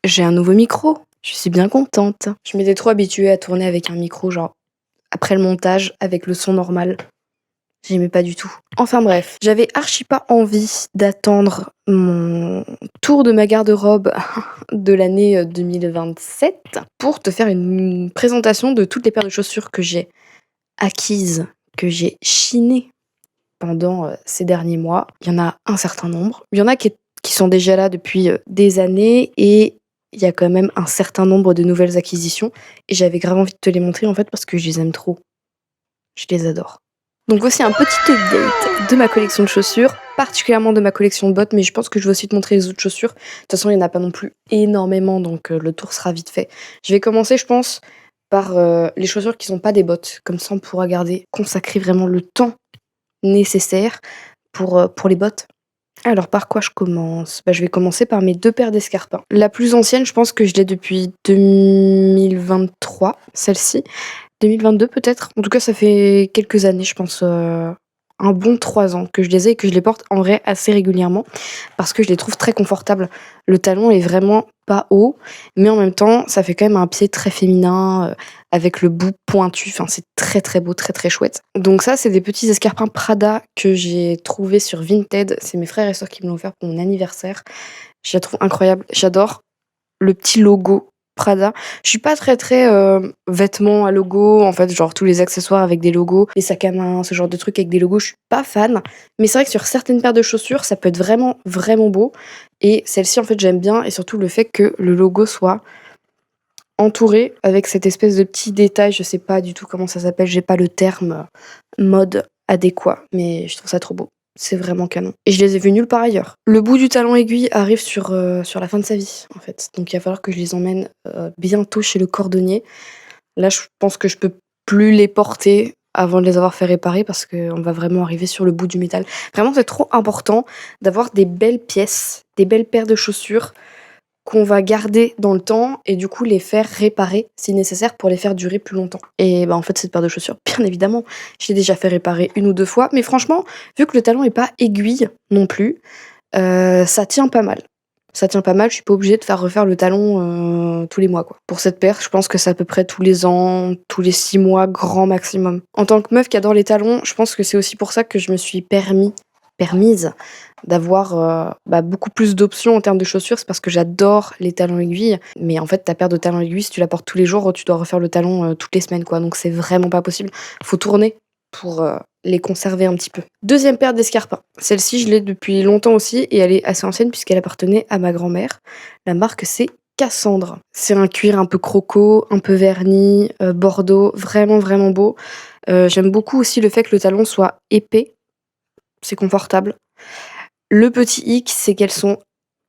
J'ai un nouveau micro, je suis bien contente. Je m'étais trop habituée à tourner avec un micro, genre après le montage, avec le son normal. J'aimais pas du tout. Enfin bref, j'avais archi pas envie d'attendre mon tour de ma garde-robe de l'année 2027 pour te faire une présentation de toutes les paires de chaussures que j'ai acquises, que j'ai chinées pendant ces derniers mois. Il y en a un certain nombre. Il y en a qui sont déjà là depuis des années et il y a quand même un certain nombre de nouvelles acquisitions. Et j'avais grave envie de te les montrer en fait parce que je les aime trop. Je les adore. Donc voici un petit update de ma collection de chaussures, particulièrement de ma collection de bottes, mais je pense que je vais aussi te montrer les autres chaussures. De toute façon, il n'y en a pas non plus énormément, donc le tour sera vite fait. Je vais commencer, je pense, par les chaussures qui sont pas des bottes. Comme ça, on pourra consacrer vraiment le temps nécessaire pour les bottes. Alors, par quoi je commence? Je vais commencer par mes 2 paires d'escarpins. La plus ancienne, je pense que je l'ai depuis 2023, celle-ci. 2022 peut-être? En tout cas, ça fait quelques années, je pense, un bon 3 ans que je les ai et que je les porte en vrai assez régulièrement parce que je les trouve très confortables. Le talon est vraiment pas haut, mais en même temps, ça fait quand même un pied très féminin, avec le bout pointu. Enfin, c'est très, très beau, très, très chouette. Donc ça, c'est des petits escarpins Prada que j'ai trouvés sur Vinted. C'est mes frères et sœurs qui me l'ont offert pour mon anniversaire. Je la trouve incroyable. J'adore le petit logo Prada. Je suis pas très très vêtements à logo, en fait, genre tous les accessoires avec des logos, les sacs à main, ce genre de trucs avec des logos, je suis pas fan. Mais c'est vrai que sur certaines paires de chaussures, ça peut être vraiment vraiment beau. Et celle-ci, en fait, j'aime bien et surtout le fait que le logo soit entouré avec cette espèce de petit détail, je sais pas du tout comment ça s'appelle, j'ai pas le terme mode adéquat, mais je trouve ça trop beau. C'est vraiment canon. Et je les ai vus nulle part ailleurs. Le bout du talon aiguille arrive sur la fin de sa vie, en fait. Donc il va falloir que je les emmène bientôt chez le cordonnier. Là, je pense que je peux plus les porter avant de les avoir fait réparer parce qu'on va vraiment arriver sur le bout du métal. Vraiment, c'est trop important d'avoir des belles pièces, des belles paires de chaussures qu'on va garder dans le temps et du coup les faire réparer si nécessaire pour les faire durer plus longtemps. Et en fait cette paire de chaussures, bien évidemment, je l'ai déjà fait réparer 1 ou 2 fois, mais franchement, vu que le talon est pas aiguille non plus, ça tient pas mal. Ça tient pas mal, je suis pas obligée de faire refaire le talon tous les mois quoi. Pour cette paire, je pense que c'est à peu près tous les ans, tous les 6 mois grand maximum. En tant que meuf qui adore les talons, je pense que c'est aussi pour ça que je me suis permise d'avoir beaucoup plus d'options en termes de chaussures, c'est parce que j'adore les talons aiguilles. Mais en fait, ta paire de talons aiguilles, si tu la portes tous les jours, tu dois refaire le talon toutes les semaines, quoi. Donc c'est vraiment pas possible. Faut tourner pour les conserver un petit peu. Deuxième paire d'escarpins. Celle-ci, je l'ai depuis longtemps aussi et elle est assez ancienne puisqu'elle appartenait à ma grand-mère. La marque, c'est Cassandre. C'est un cuir un peu croco, un peu verni, bordeaux, vraiment vraiment beau. J'aime beaucoup aussi le fait que le talon soit épais. C'est confortable. Le petit hic, c'est qu'elles sont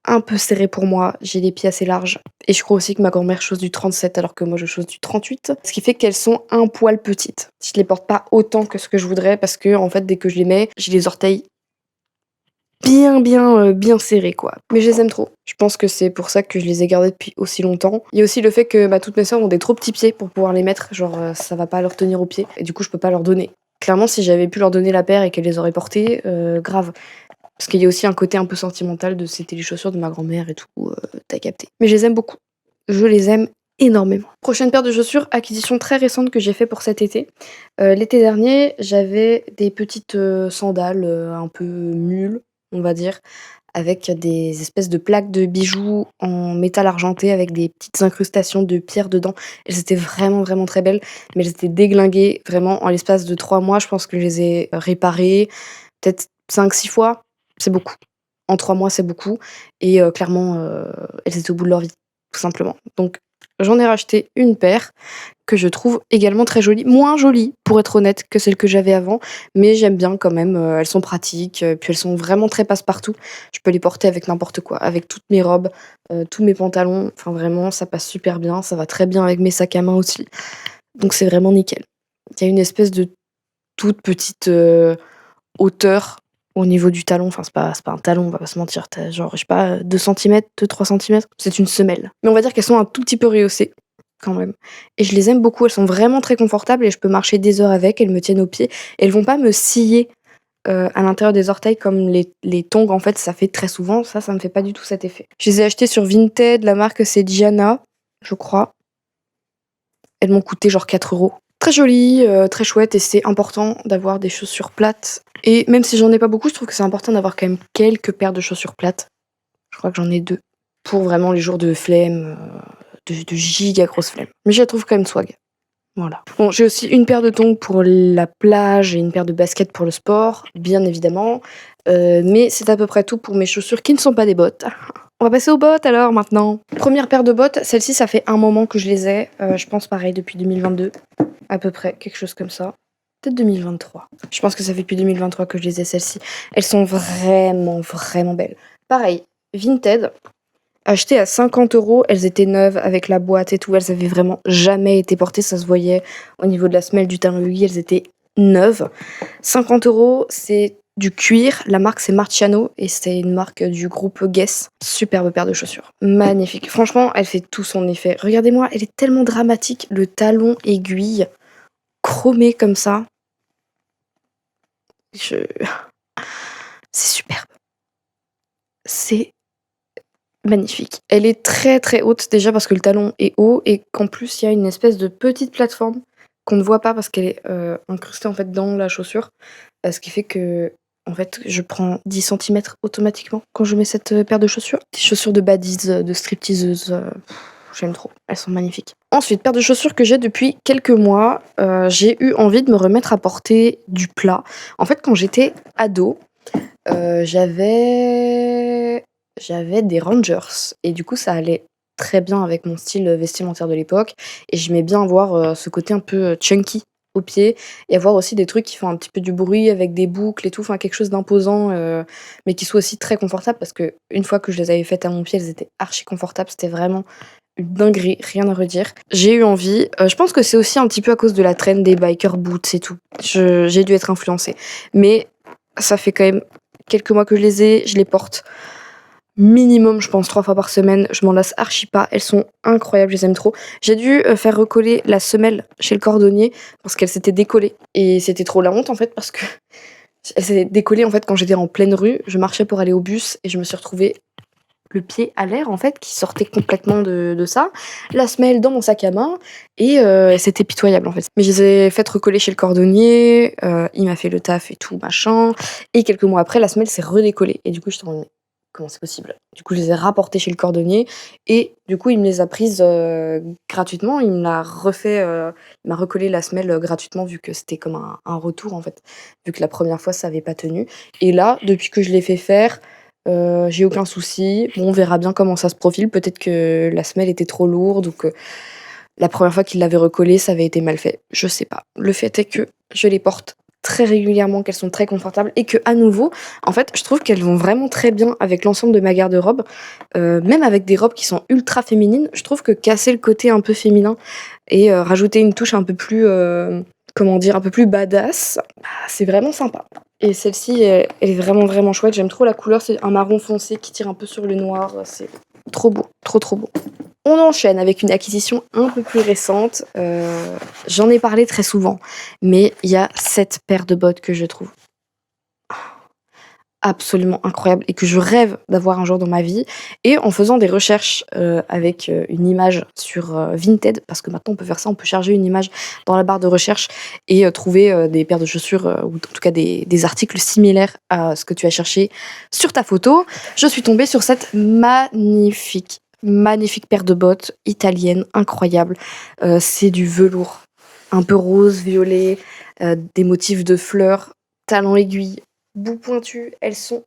un peu serrées pour moi. J'ai les pieds assez larges. Et je crois aussi que ma grand-mère chose du 37 alors que moi je chose du 38. Ce qui fait qu'elles sont un poil petites. Je les porte pas autant que ce que je voudrais parce que en fait dès que je les mets, j'ai les orteils bien serrés quoi. Mais je les aime trop. Je pense que c'est pour ça que je les ai gardées depuis aussi longtemps. Il y a aussi le fait que toutes mes sœurs ont des trop petits pieds pour pouvoir les mettre. Genre ça va pas leur tenir aux pieds. Et du coup je peux pas leur donner. Clairement si j'avais pu leur donner la paire et qu'elles les auraient portées, grave. Parce qu'il y a aussi un côté un peu sentimental de c'était les chaussures de ma grand-mère et tout, tu capté. Mais je les aime beaucoup. Je les aime énormément. Prochaine paire de chaussures, acquisition très récente que j'ai fait pour cet été. L'été dernier, j'avais des petites sandales un peu mules, on va dire, avec des espèces de plaques de bijoux en métal argenté avec des petites incrustations de pierre dedans. Elles étaient vraiment, vraiment très belles, mais elles étaient déglinguées vraiment en l'espace de 3 mois. Je pense que je les ai réparées peut-être 5-6 fois. C'est beaucoup. En 3 mois, c'est beaucoup et clairement, elles étaient au bout de leur vie, tout simplement. Donc j'en ai racheté une paire que je trouve également très jolie. Moins jolie, pour être honnête, que celle que j'avais avant, mais j'aime bien quand même, elles sont pratiques, puis elles sont vraiment très passe-partout. Je peux les porter avec n'importe quoi, avec toutes mes robes, tous mes pantalons, enfin vraiment ça passe super bien, ça va très bien avec mes sacs à main aussi. Donc c'est vraiment nickel. Il y a une espèce de toute petite, hauteur au niveau du talon, enfin c'est pas un talon, on va pas se mentir, tu genre, je sais pas, 2 centimètres, 2-3 centimètres, c'est une semelle. Mais on va dire qu'elles sont un tout petit peu rehaussées, quand même. Et je les aime beaucoup, elles sont vraiment très confortables et je peux marcher des heures avec, elles me tiennent aux pieds. Elles vont pas me scier à l'intérieur des orteils comme les tongs en fait ça fait très souvent, ça me fait pas du tout cet effet. Je les ai achetés sur Vinted, la marque c'est Gianna, je crois. Elles m'ont coûté genre 4 €. Très jolies, très chouettes et c'est important d'avoir des chaussures plates et même si j'en ai pas beaucoup, je trouve que c'est important d'avoir quand même quelques paires de chaussures plates. Je crois que j'en ai 2 pour vraiment les jours de flemme, de giga grosse flemme. Mais je la trouve quand même swag. Voilà. Bon, j'ai aussi une paire de tongs pour la plage et une paire de baskets pour le sport, bien évidemment. Mais c'est à peu près tout pour mes chaussures qui ne sont pas des bottes. On va passer aux bottes alors maintenant. Première paire de bottes, celle-ci ça fait un moment que je les ai. Je pense pareil depuis 2022, à peu près, quelque chose comme ça. Peut-être 2023. Je pense que ça fait depuis 2023 que je les ai celles-ci. Elles sont vraiment, vraiment belles. Pareil, Vinted, achetées à 50 €, elles étaient neuves avec la boîte et tout, elles avaient vraiment jamais été portées, ça se voyait au niveau de la semelle du talon aiguille, elles étaient neuves. 50 €, c'est du cuir, la marque c'est Marciano et c'est une marque du groupe Guess. Superbe paire de chaussures, magnifique. Franchement, elle fait tout son effet. Regardez-moi, elle est tellement dramatique, le talon aiguille chromé comme ça. Je... C'est superbe. C'est magnifique. Elle est très très haute déjà parce que le talon est haut et qu'en plus il y a une espèce de petite plateforme qu'on ne voit pas parce qu'elle est incrustée en fait dans la chaussure. Ce qui fait que en fait je prends 10 centimètres automatiquement quand je mets cette paire de chaussures. Des chaussures de badies, de stripteaseuse. J'aime trop, elles sont magnifiques. Ensuite, paire de chaussures que j'ai depuis quelques mois. J'ai eu envie de me remettre à porter du plat. En fait, quand j'étais ado, j'avais des Rangers et du coup ça allait très bien avec mon style vestimentaire de l'époque et j'aimais bien avoir ce côté un peu chunky aux pieds et avoir aussi des trucs qui font un petit peu du bruit avec des boucles et tout, enfin quelque chose d'imposant mais qui soit aussi très confortable parce que une fois que je les avais faites à mon pied, elles étaient archi confortables, c'était vraiment une dinguerie, rien à redire. J'ai eu envie, je pense que c'est aussi un petit peu à cause de la trend des biker boots et tout. J'ai dû être influencée. Mais ça fait quand même quelques mois que je les porte minimum, je pense, 3 fois par semaine. Je m'en lasse archi pas. Elles sont incroyables, je les aime trop. J'ai dû faire recoller la semelle chez le cordonnier parce qu'elle s'était décollée. Et c'était trop la honte en fait parce que elle s'est décollée en fait quand j'étais en pleine rue. Je marchais pour aller au bus et je me suis retrouvée le pied à l'air en fait qui sortait complètement de ça, la semelle dans mon sac à main et c'était pitoyable en fait. Mais je les ai faites recoller chez le cordonnier, il m'a fait le taf et tout machin et quelques mois après la semelle s'est redécollée et du coup je me suis comment c'est possible? Du coup je les ai rapportées chez le cordonnier et du coup il me les a prises gratuitement, il me l'a refait, il m'a recollé la semelle gratuitement vu que c'était comme un retour en fait, vu que la première fois ça avait pas tenu et là depuis que je l'ai fait faire j'ai aucun souci. Bon, on verra bien comment ça se profile. Peut-être que la semelle était trop lourde ou que la première fois qu'il l'avait recollée, ça avait été mal fait. Je sais pas. Le fait est que je les porte très régulièrement, qu'elles sont très confortables et que à nouveau, en fait, je trouve qu'elles vont vraiment très bien avec l'ensemble de ma garde-robe. Même avec des robes qui sont ultra féminines, je trouve que casser le côté un peu féminin et rajouter une touche un peu plus, comment dire, un peu plus badass, bah, c'est vraiment sympa. Et celle-ci, elle est vraiment, vraiment chouette. J'aime trop la couleur. C'est un marron foncé qui tire un peu sur le noir. C'est trop beau. Trop, trop beau. On enchaîne avec une acquisition un peu plus récente. J'en ai parlé très souvent. Mais il y a cette paire de bottes que je trouve absolument incroyable et que je rêve d'avoir un jour dans ma vie. Et en faisant des recherches avec une image sur Vinted, parce que maintenant on peut faire ça, on peut charger une image dans la barre de recherche et trouver des paires de chaussures ou en tout cas des articles similaires à ce que tu as cherché sur ta photo, je suis tombée sur cette magnifique paire de bottes italienne, incroyable. C'est du velours, un peu rose, violet, des motifs de fleurs, talons aiguilles, bout pointu, elles sont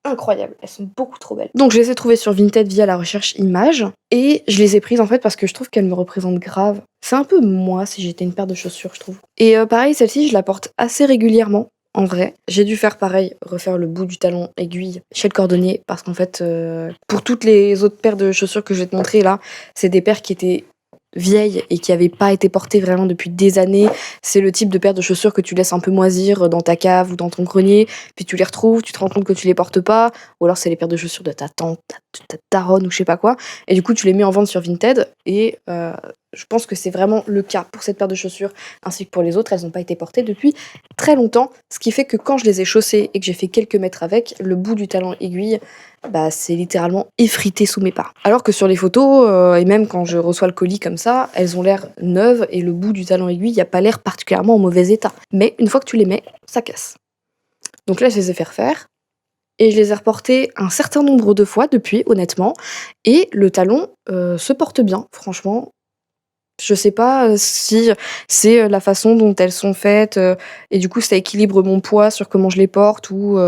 incroyables, elles sont beaucoup trop belles. Donc je les ai trouvées sur Vinted via la recherche images et je les ai prises en fait parce que je trouve qu'elles me représentent grave. C'est un peu moi si j'étais une paire de chaussures, je trouve. Et pareil, celle-ci, je la porte assez régulièrement. En vrai, j'ai dû faire pareil, refaire le bout du talon aiguille chez le cordonnier parce qu'en fait, pour toutes les autres paires de chaussures que je vais te montrer là, c'est des paires qui étaient vieilles et qui n'avaient pas été portées vraiment depuis des années. C'est le type de paire de chaussures que tu laisses un peu moisir dans ta cave ou dans ton grenier, puis tu les retrouves, tu te rends compte que tu les portes pas, ou alors c'est les paires de chaussures de ta tante, ta daronne ou je sais pas quoi, et du coup tu les mets en vente sur Vinted, et je pense que c'est vraiment le cas pour cette paire de chaussures, ainsi que pour les autres, elles n'ont pas été portées depuis très longtemps, ce qui fait que quand je les ai chaussées et que j'ai fait quelques mètres avec, le bout du talon aiguille, bah, c'est littéralement effrité sous mes pas. Alors que sur les photos, et même quand je reçois le colis comme ça, elles ont l'air neuves et le bout du talon aiguille n'a pas l'air particulièrement en mauvais état. Mais une fois que tu les mets, ça casse. Donc là, je les ai fait refaire et je les ai reportés un certain nombre de fois depuis, honnêtement. Et le talon se porte bien, franchement. Je sais pas si c'est la façon dont elles sont faites et du coup ça équilibre mon poids sur comment je les porte ou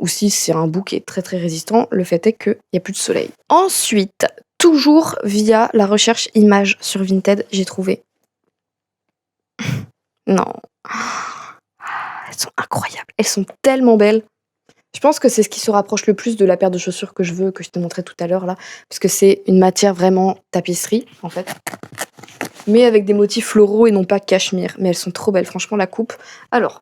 si c'est un bout qui est très très résistant. Le fait est qu'il n'y a plus de soleil. Ensuite, toujours via la recherche images sur Vinted, j'ai trouvé. Non. Elles sont incroyables. Elles sont tellement belles. Je pense que c'est ce qui se rapproche le plus de la paire de chaussures que je veux, que je te montrais tout à l'heure là, parce que c'est une matière vraiment tapisserie en fait, mais avec des motifs floraux et non pas cachemire. Mais elles sont trop belles, franchement la coupe. Alors,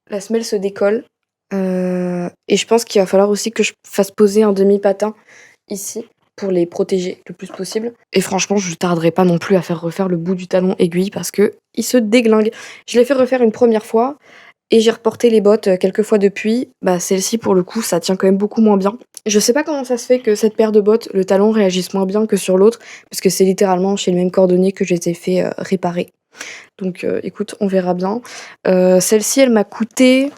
la semelle se décolle et je pense qu'il va falloir aussi que je fasse poser un demi-patin ici pour les protéger le plus possible. Et franchement, je ne tarderai pas non plus à faire refaire le bout du talon aiguille parce que il se déglingue. Je l'ai fait refaire une première fois. Et j'ai reporté les bottes quelques fois depuis. Bah, celle-ci, pour le coup, ça tient quand même beaucoup moins bien. Je sais pas comment ça se fait que cette paire de bottes, le talon réagisse moins bien que sur l'autre, parce que c'est littéralement chez le même cordonnier que je les ai fait réparer. Donc écoute, on verra bien. Celle-ci, elle m'a coûté...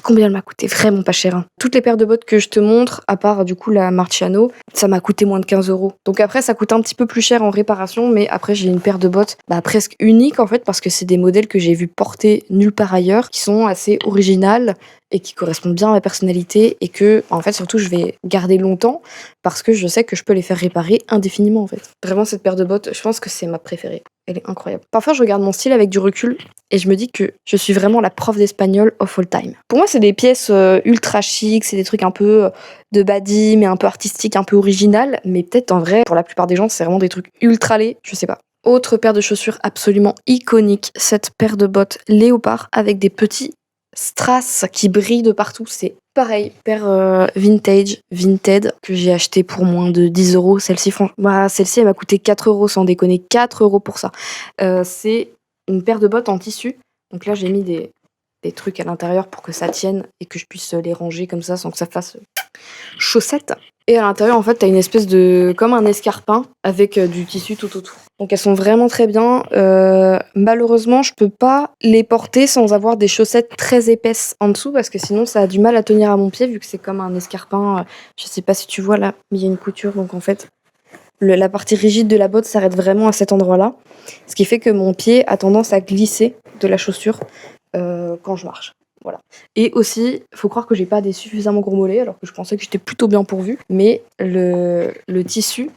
Combien elle m'a coûté? Vraiment pas cher. Hein. Toutes les paires de bottes que je te montre, à part du coup la Marciano, ça m'a coûté moins de 15 €. Donc après, ça coûte un petit peu plus cher en réparation, mais après, j'ai une paire de bottes presque unique en fait, parce que c'est des modèles que j'ai vu porter nulle part ailleurs, qui sont assez originales et qui correspondent bien à ma personnalité et que, en fait, surtout, je vais garder longtemps parce que je sais que je peux les faire réparer indéfiniment en fait. Vraiment, cette paire de bottes, je pense que c'est ma préférée. Elle est incroyable. Parfois, je regarde mon style avec du recul et je me dis que je suis vraiment la prof d'espagnol of all time. Pour moi, c'est des pièces ultra chic, c'est des trucs un peu de body, mais un peu artistique, un peu original. Mais peut-être en vrai, pour la plupart des gens, c'est vraiment des trucs ultra laids, je sais pas. Autre paire de chaussures absolument iconique, cette paire de bottes léopard avec des petits strass qui brillent de partout. C'est pareil, paire vintage, Vinted, que j'ai acheté pour moins de 10 €. Celle-ci, elle m'a coûté 4 € sans déconner, 4 € pour ça. C'est une paire de bottes en tissu. Donc là, j'ai mis des trucs à l'intérieur pour que ça tienne et que je puisse les ranger comme ça sans que ça fasse chaussettes. Et à l'intérieur, en fait, t'as une espèce de... comme un escarpin avec du tissu tout autour. Donc elles sont vraiment très bien. Malheureusement, je peux pas les porter sans avoir des chaussettes très épaisses en dessous parce que sinon, ça a du mal à tenir à mon pied vu que c'est comme un escarpin. Je sais pas si tu vois là, mais il y a une couture. Donc en fait, la partie rigide de la botte s'arrête vraiment à cet endroit-là. Ce qui fait que mon pied a tendance à glisser de la chaussure quand je marche. Voilà. Et aussi, faut croire que j'ai pas des suffisamment gros mollets, alors que je pensais que j'étais plutôt bien pourvue. Mais le tissu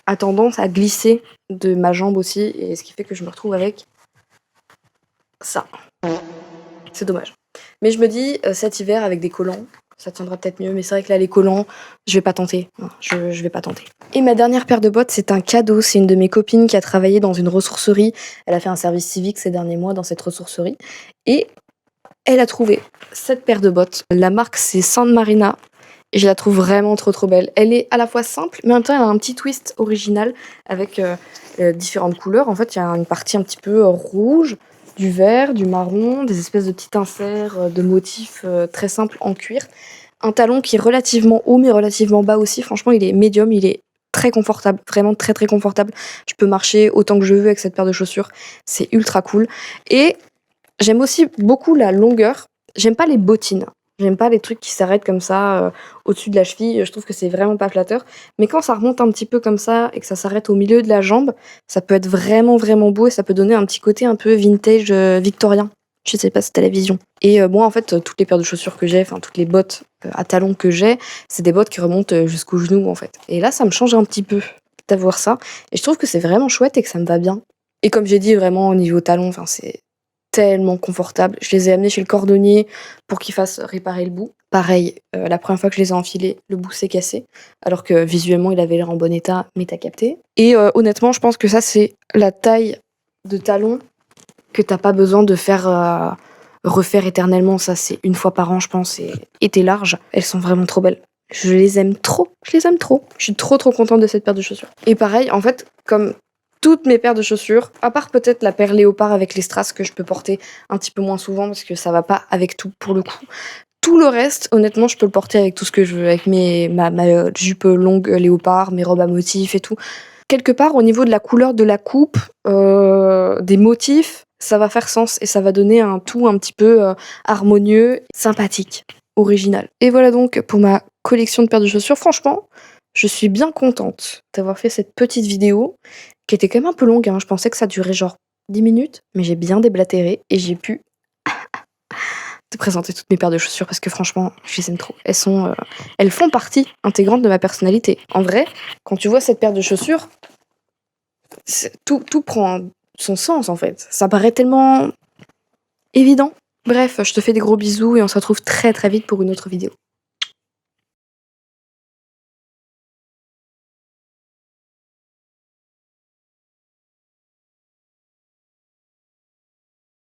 a tendance à glisser de ma jambe aussi, et ce qui fait que je me retrouve avec ça. C'est dommage. Mais je me dis, cet hiver, avec des collants, ça tiendra peut-être mieux. Mais c'est vrai que là, les collants, je vais pas tenter. Non, je vais pas tenter. Et ma dernière paire de bottes, c'est un cadeau. C'est une de mes copines qui a travaillé dans une ressourcerie. Elle a fait un service civique ces derniers mois dans cette ressourcerie. Et elle a trouvé cette paire de bottes. La marque, c'est San Marina. Et je la trouve vraiment trop belle. Elle est à la fois simple, mais en même temps, elle a un petit twist original avec différentes couleurs. En fait, il y a une partie un petit peu rouge, du vert, du marron, des espèces de petits inserts de motifs très simples en cuir. Un talon qui est relativement haut, mais relativement bas aussi. Franchement, il est médium, il est très confortable, vraiment très confortable. Je peux marcher autant que je veux avec cette paire de chaussures. C'est ultra cool. Et j'aime aussi beaucoup la longueur. J'aime pas les bottines. J'aime pas les trucs qui s'arrêtent comme ça au-dessus de la cheville. Je trouve que c'est vraiment pas flatteur. Mais quand ça remonte un petit peu comme ça et que ça s'arrête au milieu de la jambe, ça peut être vraiment beau et ça peut donner un petit côté un peu vintage victorien. Je sais pas si t'as la vision. Et moi, en fait, toutes les paires de chaussures que j'ai, enfin toutes les bottes à talons que j'ai, c'est des bottes qui remontent jusqu'aux genoux en fait. Et là, ça me change un petit peu d'avoir ça. Et je trouve que c'est vraiment chouette et que ça me va bien. Et comme j'ai dit, vraiment au niveau talon, enfin c'est tellement confortable. Je les ai amenés chez le cordonnier pour qu'il fasse réparer le bout. Pareil, la première fois que je les ai enfilés, le bout s'est cassé, alors que visuellement, il avait l'air en bon état, mais tu capté. Et honnêtement, je pense que ça, c'est la taille de talon que tu pas besoin de faire, refaire éternellement. Ça, c'est une fois par an, je pense, et tu large. Elles sont vraiment trop belles. Je les aime trop, je les aime trop. Je suis trop contente de cette paire de chaussures. Et pareil, en fait, comme toutes mes paires de chaussures, à part peut-être la paire léopard avec les strass que je peux porter un petit peu moins souvent parce que ça va pas avec tout pour le coup. Tout le reste, honnêtement, je peux le porter avec tout ce que je veux, avec ma jupe longue léopard, mes robes à motifs et tout. Quelque part, au niveau de la couleur de la coupe, des motifs, ça va faire sens et ça va donner un tout un petit peu harmonieux, sympathique, original. Et voilà donc pour ma collection de paires de chaussures. Franchement, je suis bien contente d'avoir fait cette petite vidéo qui était quand même un peu longue, hein. Je pensais que ça durait genre 10 minutes, mais j'ai bien déblatéré et j'ai pu te présenter toutes mes paires de chaussures parce que franchement, je les aime trop. Elles font partie intégrante de ma personnalité. En vrai, quand tu vois cette paire de chaussures, tout prend son sens en fait. Ça paraît tellement évident. Bref, je te fais des gros bisous et on se retrouve très très vite pour une autre vidéo.